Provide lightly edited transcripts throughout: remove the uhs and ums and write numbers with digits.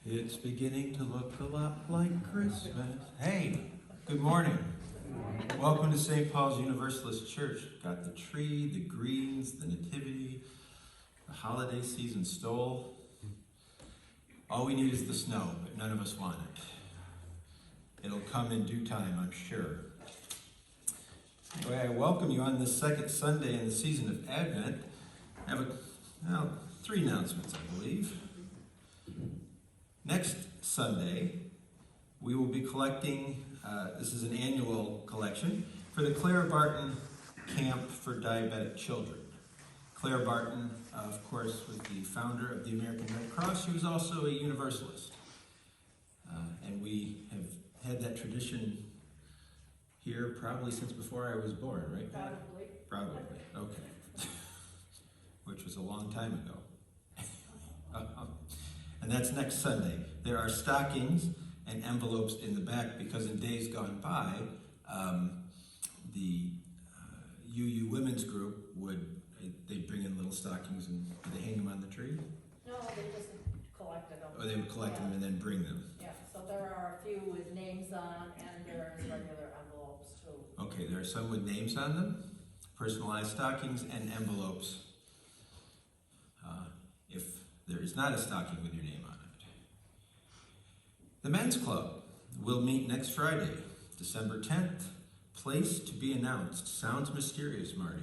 It's beginning to look a lot like Christmas. Hey, good morning. Welcome to St. Paul's Universalist Church. Got the tree, the greens, the nativity, the holiday season stole. All we need is the snow, but none of us want it. It'll come in due time, I'm sure. Anyway, I welcome you on this second Sunday in the season of Advent. I have three announcements, I believe. Next Sunday, we will be collecting, this is an annual collection, for the Clara Barton Camp for Diabetic Children. Clara Barton, of course, was the founder of the American Red Cross. She was also a Universalist. And we have had that tradition here probably since before I was born, right? Probably, okay. Which was a long time ago. And that's next Sunday. There are stockings and envelopes in the back because in days gone by, the UU women's group they'd bring in little stockings and they hang them on the tree? No, they just collected them. Or they would collect them and then bring them? Yeah, so there are a few with names on and there's regular envelopes too. Okay, there are some with names on them, personalized stockings and envelopes. If there is not a stocking with your name on it. The Men's Club will meet next Friday, December 10th. Place to be announced. Sounds mysterious, Marty.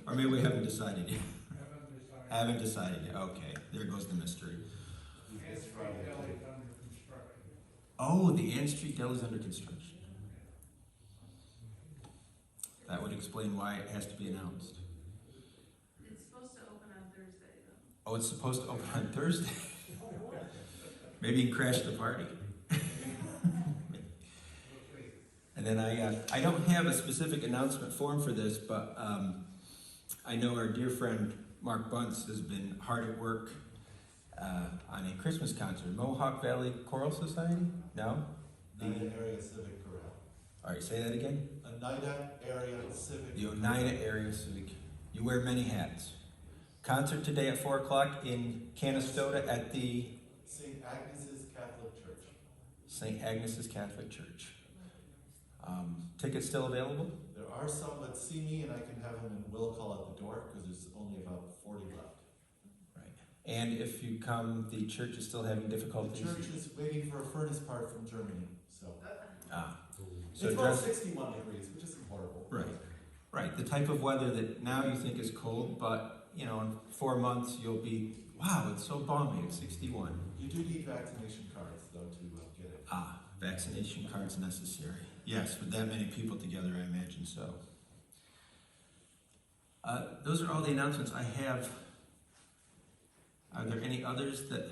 Or maybe we haven't decided yet. Haven't decided yet. Okay, there goes the mystery. Oh, the Ann Street Deli is under construction. That would explain why it has to be announced. Oh, it's supposed to open on Thursday. Maybe you can crash the party. And then I don't have a specific announcement form for this, but I know our dear friend Mark Bunce has been hard at work on a Christmas concert. Mohawk Valley Choral Society? No? Oneida Area Civic Chorale. All right, say that again. Oneida Area Civic. The Oneida Area Civic. You wear many hats. Concert today at 4 o'clock in Canastota at the St. Agnes's Catholic Church. St. Agnes's Catholic Church. Tickets still available? There are some, but see me and I can have them in will call at the door because there's only about 40 left. Right. And if you come, the church is still having difficulties? The church is waiting for a furnace part from Germany, so. So it's about 61 degrees, which isn't horrible. Right. Right. The type of weather that now you think is cold, but in 4 months you'll be, wow, it's so balmy, it's 61. You do need vaccination cards, though, to get it. Vaccination cards necessary. Yes, with that many people together, I imagine so. Those are all the announcements I have. Are there any others that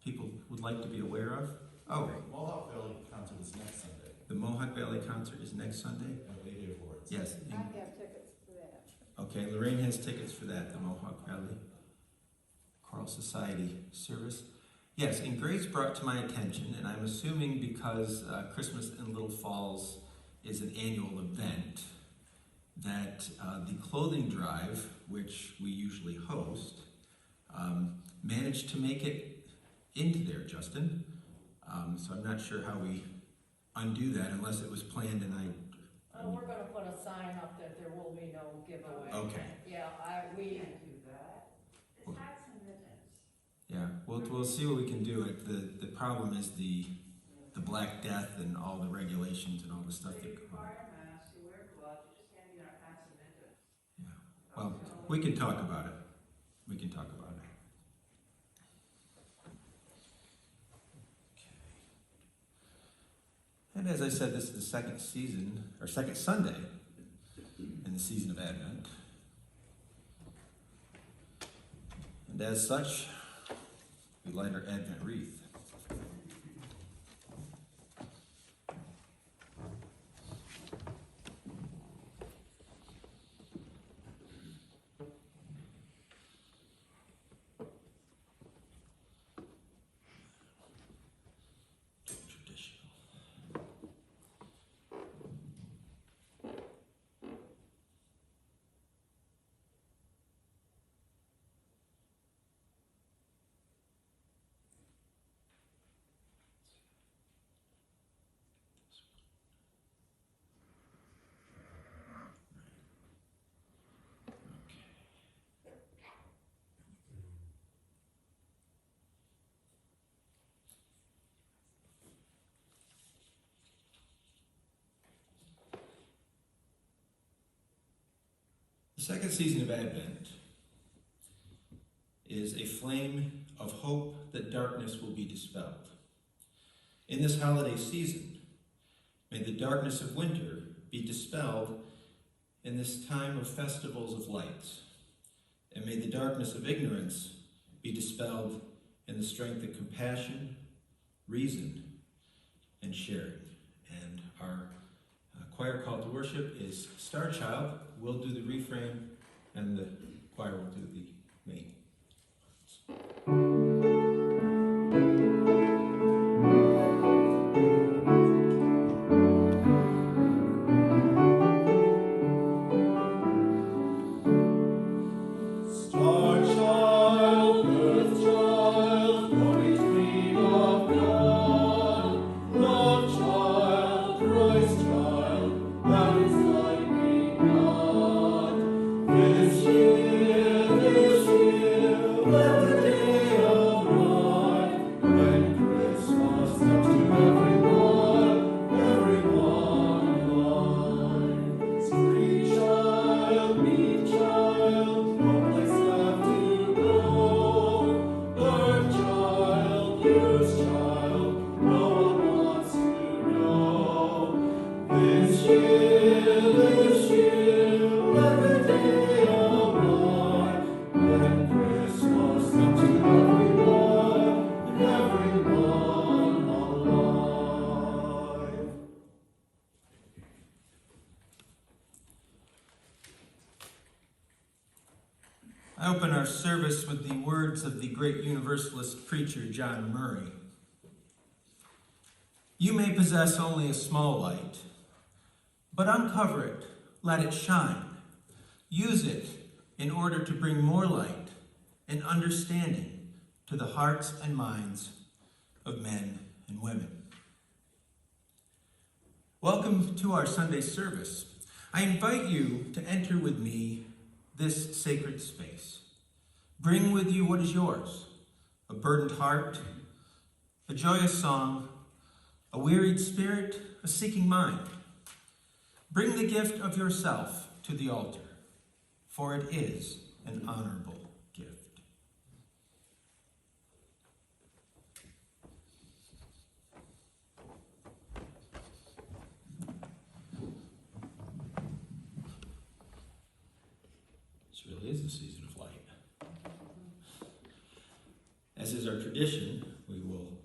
people would like to be aware of? Oh, Mohawk Valley concert is next Sunday. the Mohawk Valley concert is next Sunday? At Lady of Lords. Yes. I have tickets for that. Okay, Lorraine has tickets for that, the Mohawk Valley Choral Society service. Yes, and Grace brought to my attention, and I'm assuming because Christmas in Little Falls is an annual event, that the clothing drive, which we usually host, managed to make it into there, Justin. So I'm not sure how we undo that unless it was planned and We're going to put a sign up that there will be no giveaway. Okay. Yeah, we can't do that. Well, yeah, we'll see what we can do. The problem is the Black Death and all the regulations and all the stuff that. Yeah. Well, we can talk about it. We can talk about it. Okay. And as I said, this is the second Sunday in the season of Advent. And as such, we light our Advent wreath. Traditional. The second season of Advent is a flame of hope that darkness will be dispelled. In this holiday season, may the darkness of winter be dispelled in this time of festivals of lights, and may the darkness of ignorance be dispelled in the strength of compassion, reason, and sharing. And our choir call to worship is Star Child. We'll do the refrain, and the choir will do the main. I open our service with the words of the great Universalist preacher John Murray. You may possess only a small light, but uncover it, let it shine. Use it in order to bring more light and understanding to the hearts and minds of men and women. Welcome to our Sunday service. I invite you to enter with me this sacred space. Bring with you what is yours: a burdened heart, a joyous song, a wearied spirit, a seeking mind. Bring the gift of yourself to the altar, for it is an honorable gift. This really is the season of light. As is our tradition, we will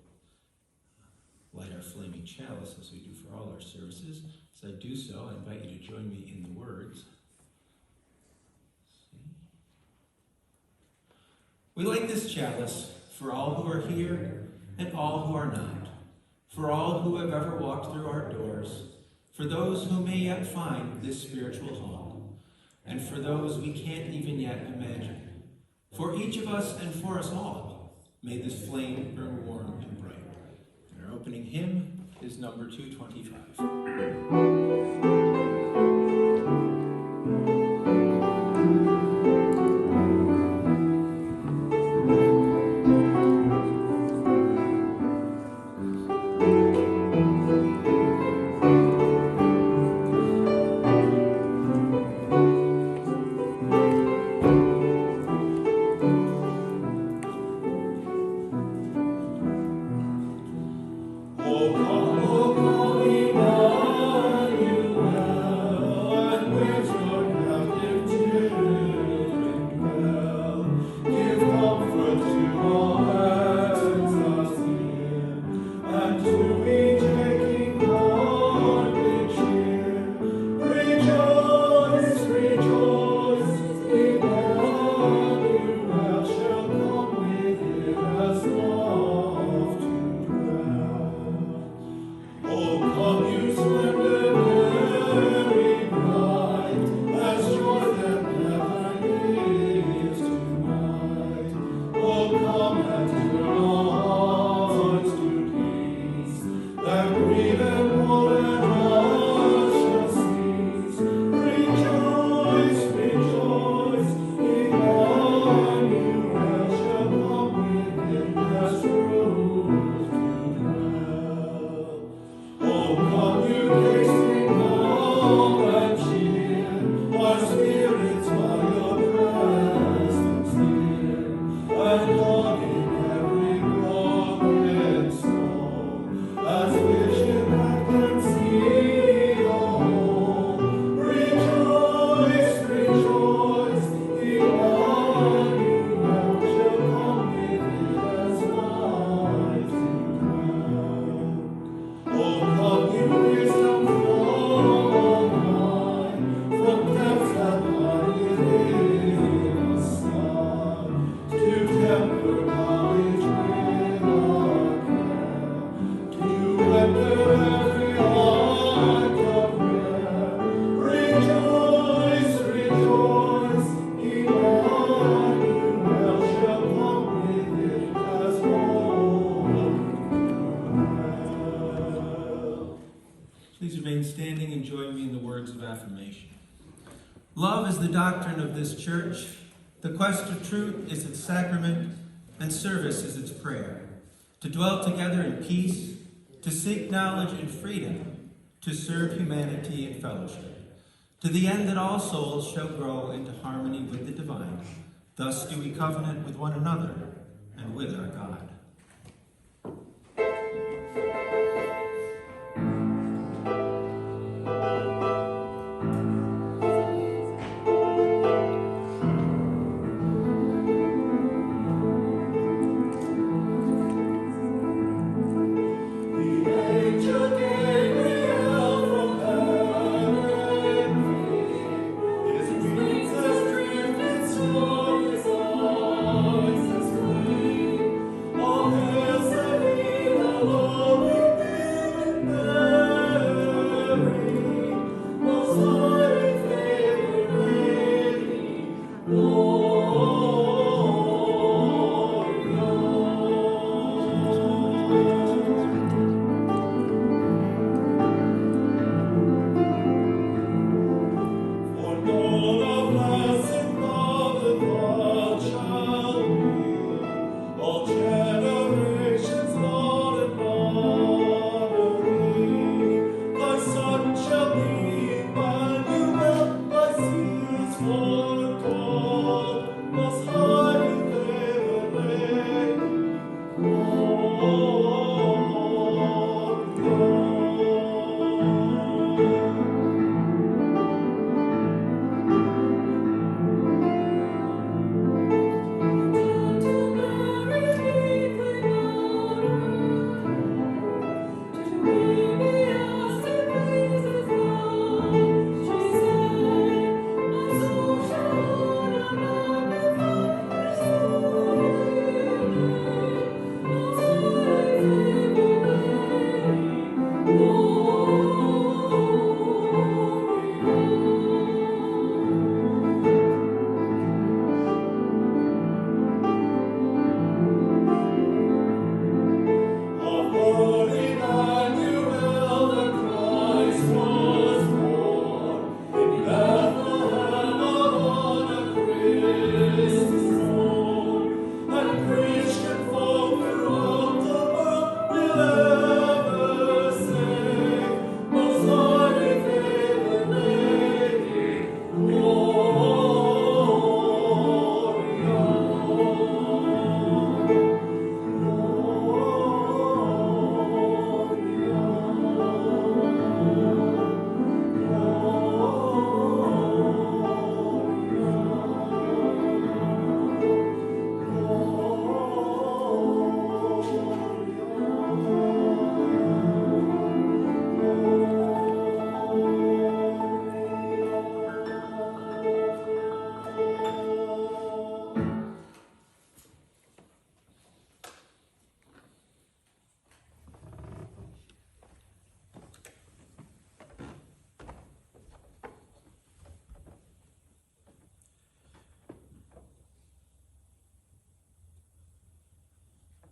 light our flaming chalice as we do for all our services. As I do so, I invite you to join me in the words. We light this chalice for all who are here and all who are not, for all who have ever walked through our doors, for those who may yet find this spiritual home, and for those we can't even yet imagine. For each of us and for us all, may this flame burn warm and bright. And our opening hymn is number 225. O come, Emmanuel. Standing and join me in the words of affirmation. Love is the doctrine of this church. The quest of truth is its sacrament, and service is its prayer. To dwell together in peace, to seek knowledge and freedom, to serve humanity in fellowship, to the end that all souls shall grow into harmony with the divine. Thus do we covenant with one another and with our God.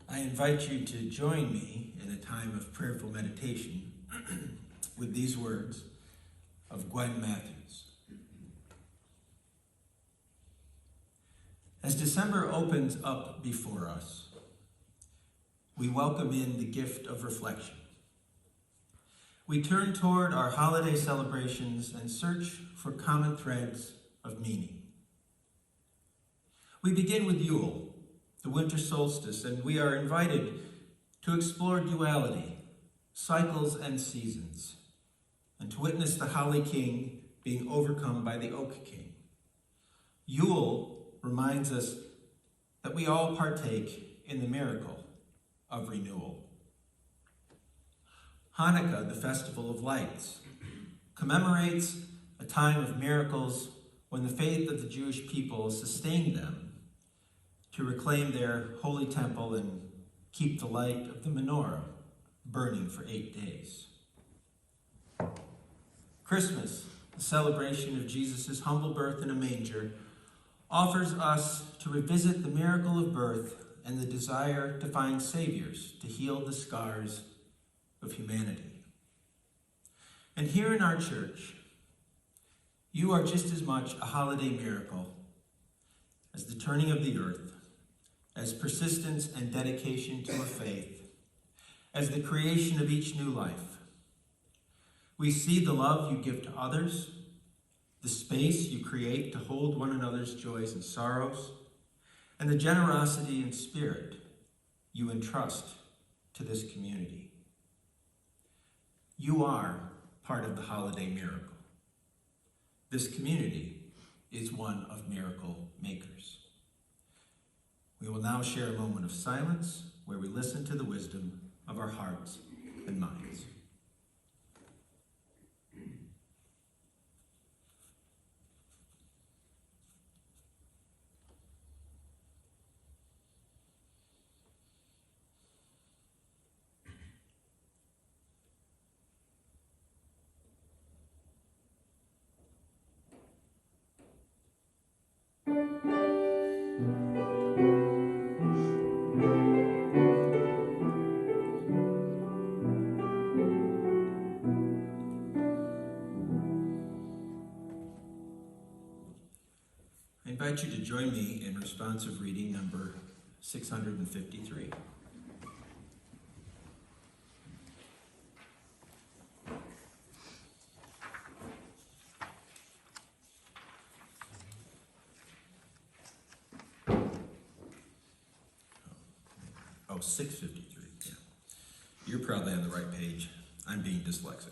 I invite you to join me in a time of prayerful meditation with these words of Gwen Matthews. As December opens up before us, we welcome in the gift of reflection. We turn toward our holiday celebrations and search for common threads of meaning. We begin with Yule, the winter solstice, and we are invited to explore duality, cycles and seasons, and to witness the Holly King being overcome by the Oak King. Yule reminds us that we all partake in the miracle of renewal. Hanukkah, the festival of lights, commemorates a time of miracles when the faith of the Jewish people sustained them to reclaim their holy temple and keep the light of the menorah burning for 8 days. Christmas, the celebration of Jesus' humble birth in a manger, offers us to revisit the miracle of birth and the desire to find saviors to heal the scars of humanity. And here in our church, you are just as much a holiday miracle as the turning of the earth, as persistence and dedication to a faith, as the creation of each new life. We see the love you give to others, the space you create to hold one another's joys and sorrows, and the generosity and spirit you entrust to this community. You are part of the holiday miracle. This community is one of miracle makers. We will now share a moment of silence where we listen to the wisdom of our hearts and minds. I invite you to join me in responsive reading number 653. Oh, 653, yeah. You're probably on the right page. I'm being dyslexic.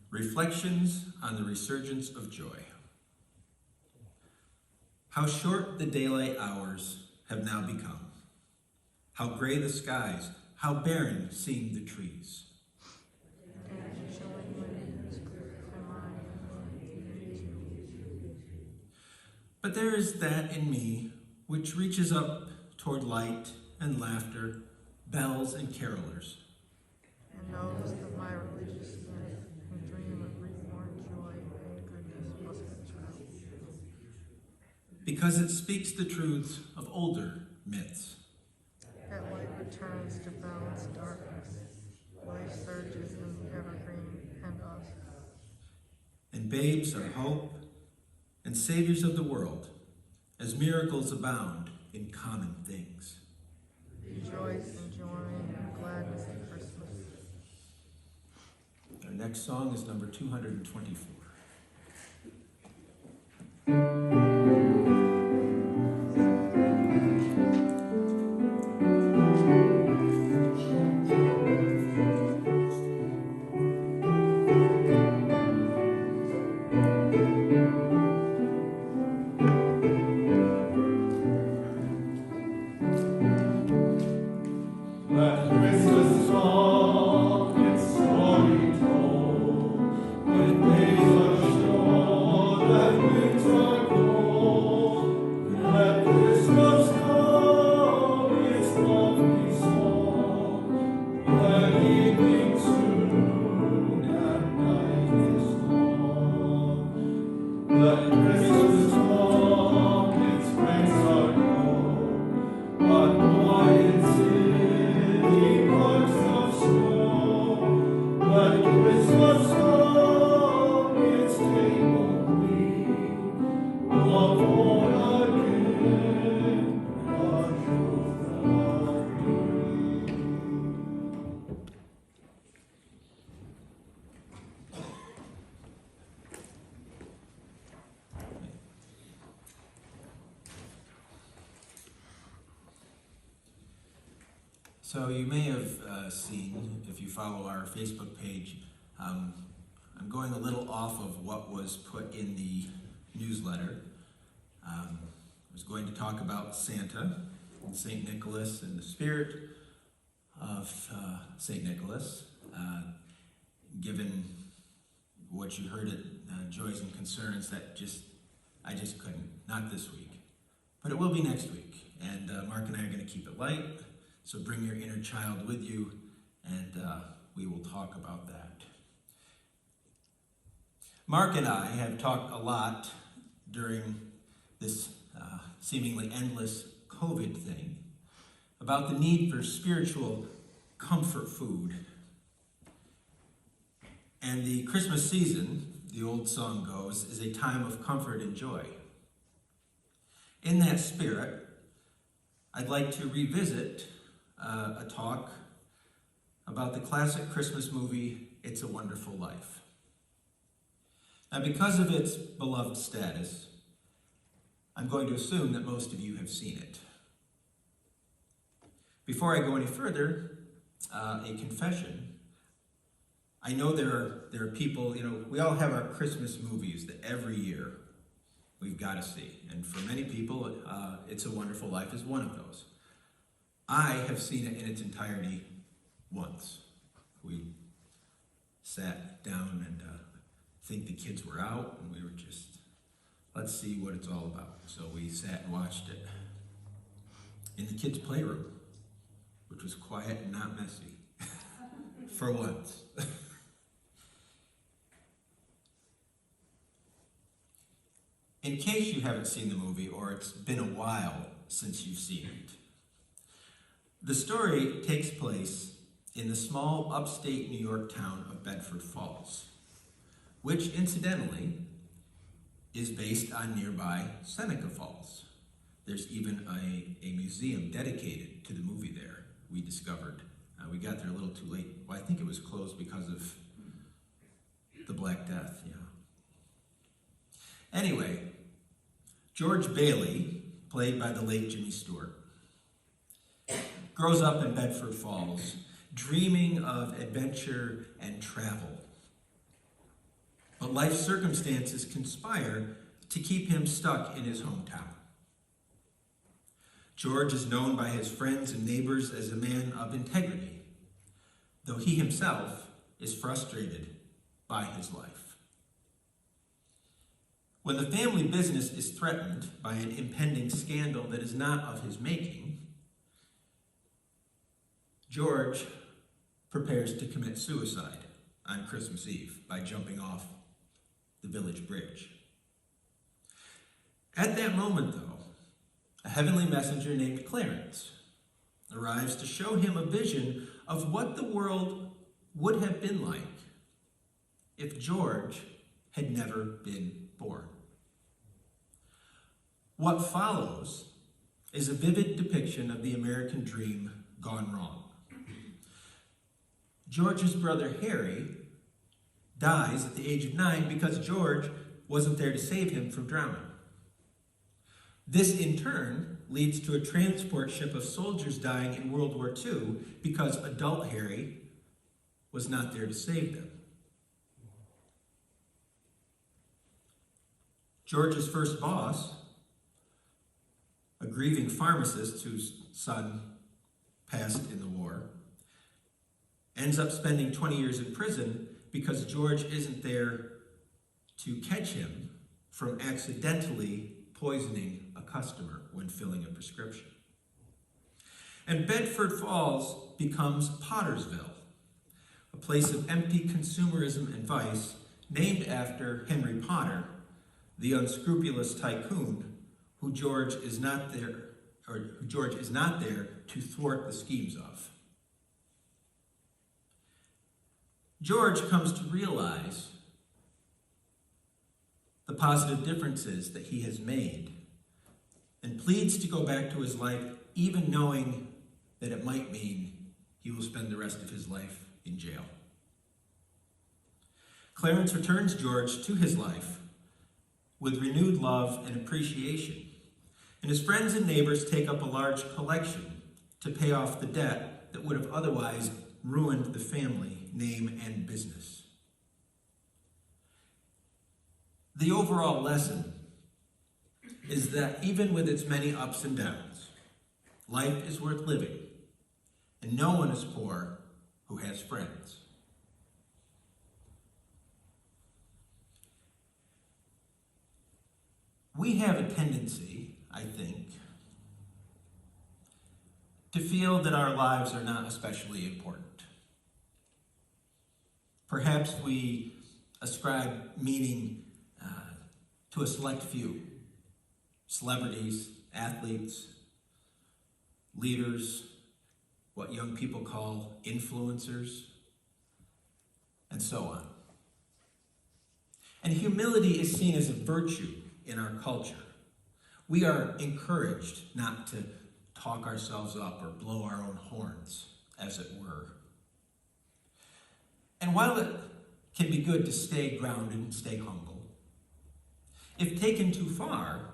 Reflections on the resurgence of joy. How short the daylight hours have now become. How gray the skies, how barren seem the trees. But there is that in me which reaches up toward light and laughter, bells and carolers. And knows of my religious myth and dream of reborn joy and goodness must be true. Because it speaks the truths of older myths. That light returns to balance darkness. Life surges in the evergreen and us. And babes are hope and saviors of the world, as miracles abound in common things. Rejoice and joy and gladness of Christmas. Our next song is number 224. Let Christmas song its story told, when days are short and winter cold. Let Christmas come its lovely song, when evening soon and night is long. Let Christmas come its grace are known, on quiet city parks of snow. Let Christmas come its table clean, love born again, God should not be. So you may have seen, if you follow our Facebook page, I'm going a little off of what was put in the newsletter. I was going to talk about Santa and St. Nicholas and the spirit of St. Nicholas, given what you heard at Joys and Concerns, I just couldn't, not this week. But it will be next week, and Mark and I are going to keep it light, so bring your inner child with you, and we will talk about that. Mark and I have talked a lot during this seemingly endless COVID thing about the need for spiritual comfort food. And the Christmas season, the old song goes, is a time of comfort and joy. In that spirit, I'd like to revisit a talk about the classic Christmas movie, It's a Wonderful Life. Now, because of its beloved status, I'm going to assume that most of you have seen it. Before I go any further, a confession. I know there are people, we all have our Christmas movies that every year we've got to see. And for many people, It's a Wonderful Life is one of those. I have seen it in its entirety once. We sat down and I think the kids were out, and we were just, let's see what it's all about. So we sat and watched it in the kids' playroom, which was quiet and not messy, for once. In case you haven't seen the movie, or it's been a while since you've seen it, the story takes place in the small upstate New York town of Bedford Falls, which incidentally is based on nearby Seneca Falls. There's even a museum dedicated to the movie there, we discovered. We got there a little too late. Well, I think it was closed because of the Black Death, yeah. Anyway, George Bailey, played by the late Jimmy Stewart, grows up in Bedford Falls, dreaming of adventure and travel. But life's circumstances conspire to keep him stuck in his hometown. George is known by his friends and neighbors as a man of integrity, though he himself is frustrated by his life. When the family business is threatened by an impending scandal that is not of his making, George prepares to commit suicide on Christmas Eve by jumping off the village bridge. At that moment, though, a heavenly messenger named Clarence arrives to show him a vision of what the world would have been like if George had never been born. What follows is a vivid depiction of the American dream gone wrong. George's brother Harry dies at the age of 9 because George wasn't there to save him from drowning. This, in turn, leads to a transport ship of soldiers dying in World War II because adult Harry was not there to save them. George's first boss, a grieving pharmacist whose son passed in the war, ends up spending 20 years in prison because George isn't there to catch him from accidentally poisoning a customer when filling a prescription. And Bedford Falls becomes Pottersville, a place of empty consumerism and vice named after Henry Potter, the unscrupulous tycoon who George is not there to thwart the schemes of. George comes to realize the positive differences that he has made and pleads to go back to his life, even knowing that it might mean he will spend the rest of his life in jail. Clarence returns George to his life with renewed love and appreciation, and his friends and neighbors take up a large collection to pay off the debt that would have otherwise ruined the family name and business. The overall lesson is that even with its many ups and downs, life is worth living, and no one is poor who has friends. We have a tendency, I think, to feel that our lives are not especially important. Perhaps we ascribe meaning to a select few: celebrities, athletes, leaders, what young people call influencers, and so on. And humility is seen as a virtue in our culture. We are encouraged not to talk ourselves up or blow our own horns, as it were. And while it can be good to stay grounded and stay humble, if taken too far,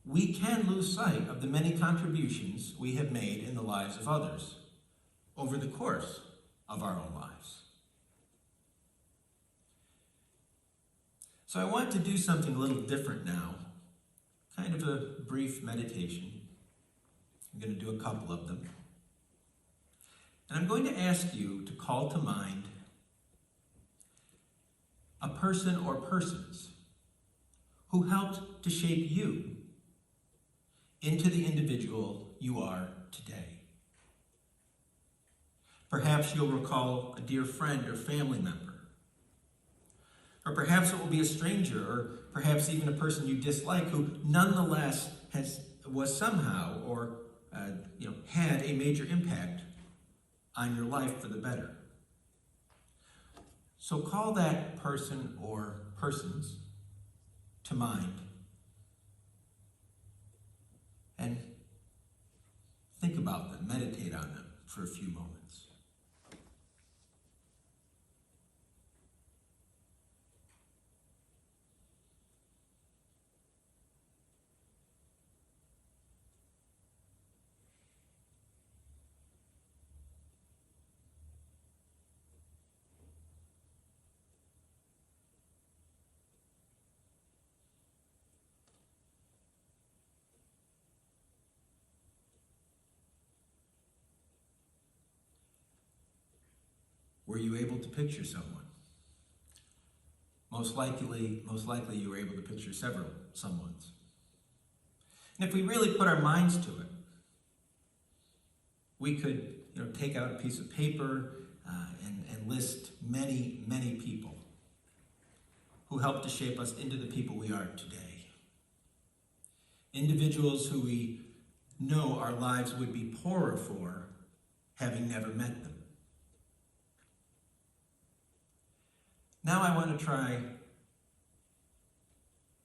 we can lose sight of the many contributions we have made in the lives of others over the course of our own lives. So I want to do something a little different now, kind of a brief meditation. I'm going to do a couple of them. And I'm going to ask you to call to mind a person or persons who helped to shape you into the individual you are today. Perhaps you'll recall a dear friend or family member. Or perhaps it will be a stranger, or perhaps even a person you dislike who nonetheless was somehow or had a major impact on your life for the better. So call that person or persons to mind and think about them, meditate on them for a few moments. Were you able to picture someone? Most likely you were able to picture several someones. And if we really put our minds to it, we could take out a piece of paper and list many, many people who helped to shape us into the people we are today. Individuals who we know our lives would be poorer for having never met them. Now I want to try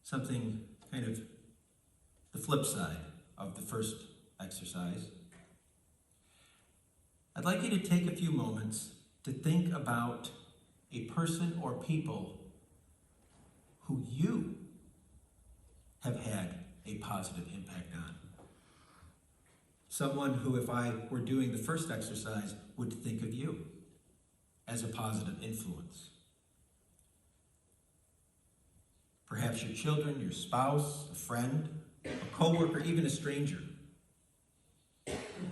something kind of the flip side of the first exercise. I'd like you to take a few moments to think about a person or people who you have had a positive impact on. Someone who, if I were doing the first exercise, would think of you as a positive influence. Perhaps your children, your spouse, a friend, a coworker, even a stranger.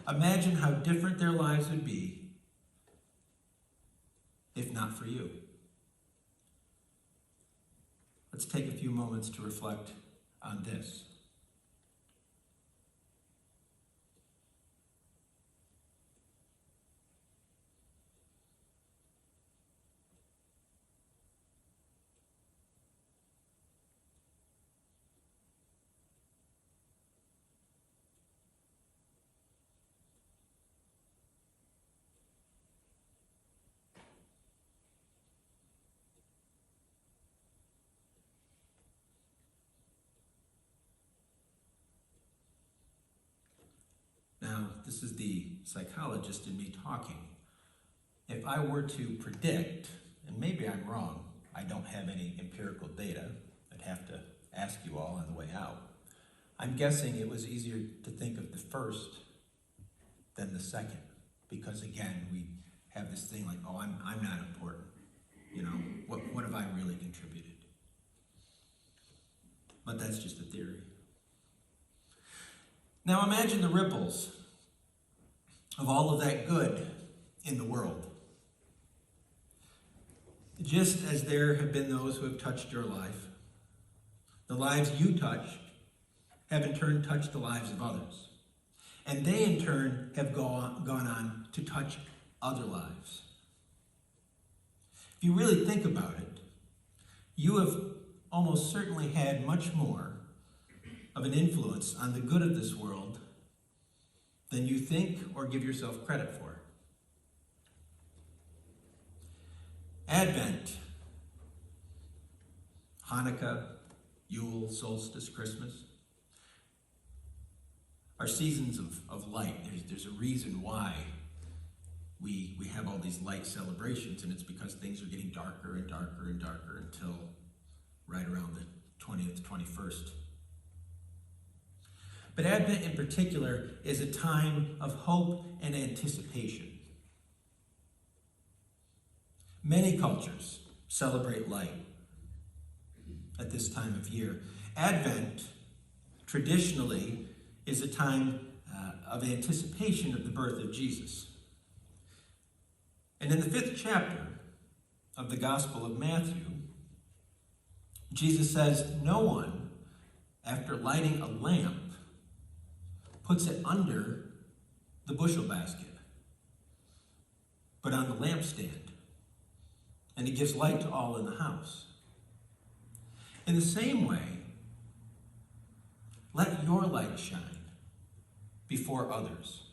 Imagine how different their lives would be if not for you. Let's take a few moments to reflect on this. Now, this is the psychologist in me talking. If I were to predict, and maybe I'm wrong, I don't have any empirical data, I'd have to ask you all on the way out. I'm guessing it was easier to think of the first than the second. Because again, we have this thing like, oh, I'm not important. You know, what have I really contributed? But that's just a theory. Now imagine the ripples of all of that good in the world. Just as there have been those who have touched your life, the lives you touched have in turn touched the lives of others. And they in turn have gone on to touch other lives. If you really think about it, you have almost certainly had much more of an influence on the good of this world than you think or give yourself credit for. Advent, Hanukkah, Yule, solstice, Christmas, are seasons of light. There's a reason why we have all these light celebrations, and it's because things are getting darker and darker and darker until right around the 20th, 21st. But Advent in particular is a time of hope and anticipation. Many cultures celebrate light at this time of year. Advent, traditionally, is a time of anticipation of the birth of Jesus. And in the 5th chapter of the Gospel of Matthew, Jesus says, no one, after lighting a lamp, puts it under the bushel basket, but on the lampstand, and it gives light to all in the house. In the same way, let your light shine before others,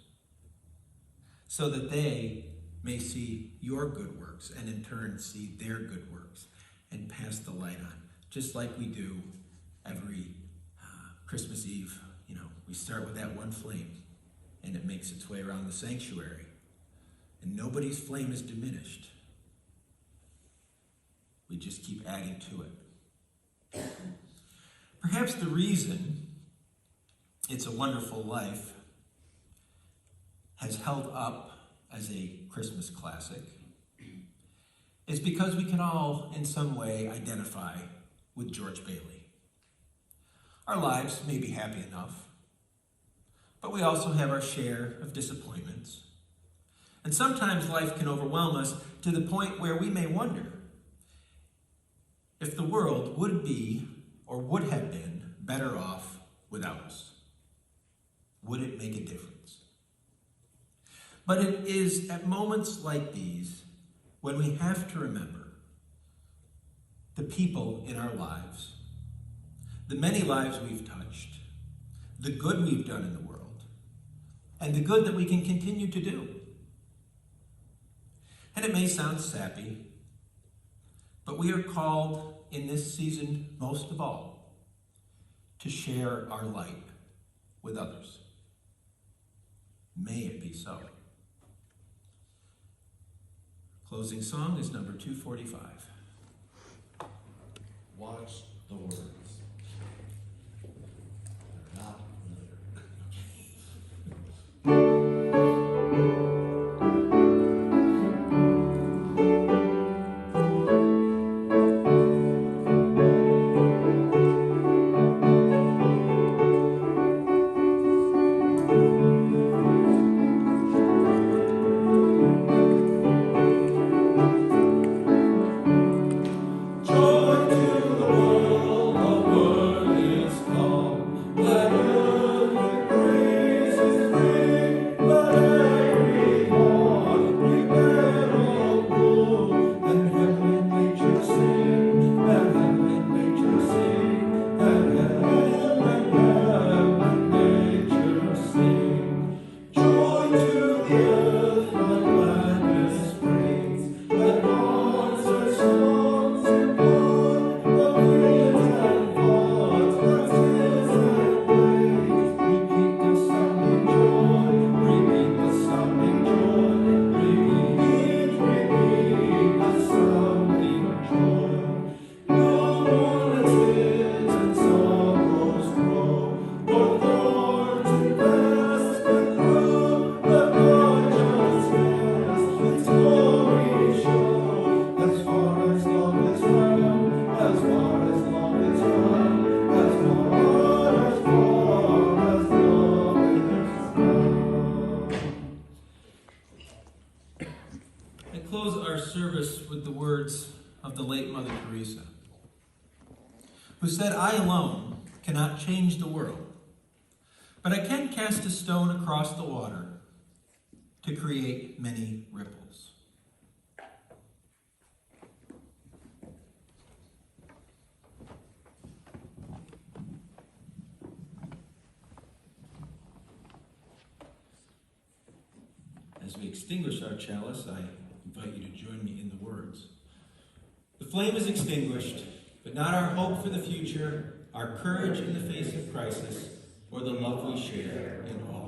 so that they may see your good works, and in turn see their good works, and pass the light on, just like we do every Christmas Eve. You know, we start with that one flame, and it makes its way around the sanctuary, and nobody's flame is diminished. We just keep adding to it. Perhaps the reason It's a Wonderful Life has held up as a Christmas classic is because we can all, in some way, identify with George Bailey. Our lives may be happy enough, but we also have our share of disappointments. And sometimes life can overwhelm us to the point where we may wonder if the world would be or would have been better off without us. Would it make a difference? But it is at moments like these when we have to remember the people in our lives, the many lives we've touched, the good we've done in the world, and the good that we can continue to do. And it may sound sappy, but we are called in this season, most of all, to share our light with others. May it be so. Closing song is number 245. Watch the words. They're not familiar. Joy to the world. close with the words of the late Mother Teresa, who said, "I alone cannot change the world, but I can cast a stone across the water to create many ripples." As we extinguish our chalice, I invite you to join me in the words. The flame is extinguished, but not our hope for the future, our courage in the face of crisis, or the love we share in all.